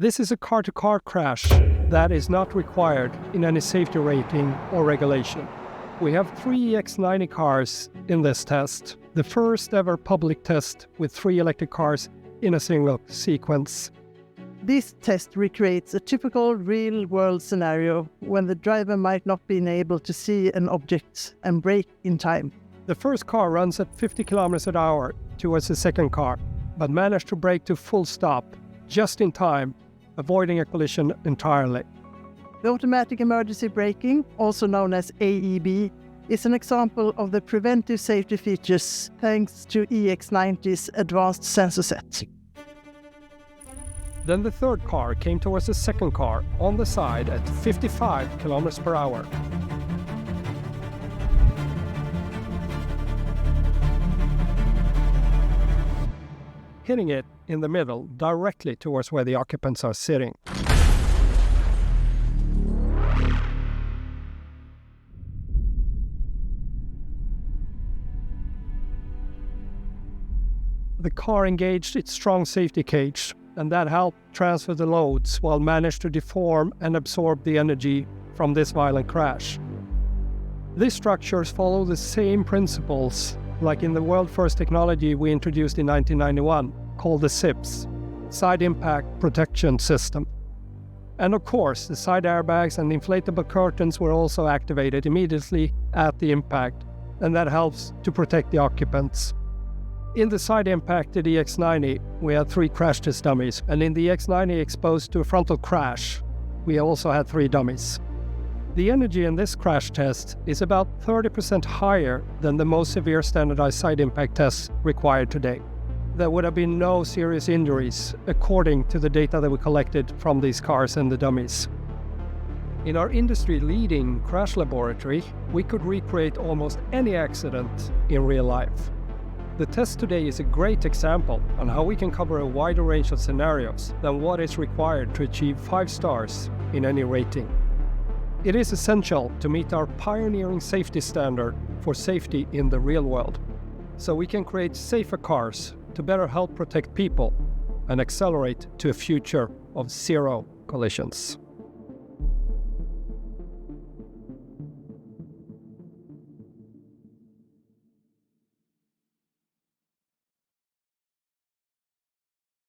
This is a car-to-car crash that is not required in any safety rating or regulation. We have 3 EX90 cars in this test, the first ever public test with 3 electric cars in a single sequence. This test recreates a typical real-world scenario when the driver might not be able to see an object and brake in time. The first car runs at 50 kilometers an hour towards the second car, but managed to brake to full stop just in time, avoiding a collision entirely. The automatic emergency braking, also known as AEB, is an example of the preventive safety features thanks to EX90's advanced sensor set. Then the third car came towards the second car on the side at 55 kilometers per hour. Hitting it in the middle, directly towards where the occupants are sitting. The car engaged its strong safety cage, and that helped transfer the loads while managed to deform and absorb the energy from this violent crash. These structures follow the same principles like in the world-first technology we introduced in 1991, called the SIPS, Side Impact Protection System. And of course, the side airbags and inflatable curtains were also activated immediately at the impact, and that helps to protect the occupants. In the side impacted EX90, we had 3 crash test dummies, and in the EX90 exposed to a frontal crash, we also had 3 dummies. The energy in this crash test is about 30% higher than the most severe standardized side impact tests required today. There would have been no serious injuries, according to the data that we collected from these cars and the dummies. In our industry-leading crash laboratory, we could recreate almost any accident in real life. The test today is a great example on how we can cover a wider range of scenarios than what is required to achieve 5 stars in any rating. It is essential to meet our pioneering safety standard for safety in the real world, so we can create safer cars to better help protect people and accelerate to a future of 0 collisions.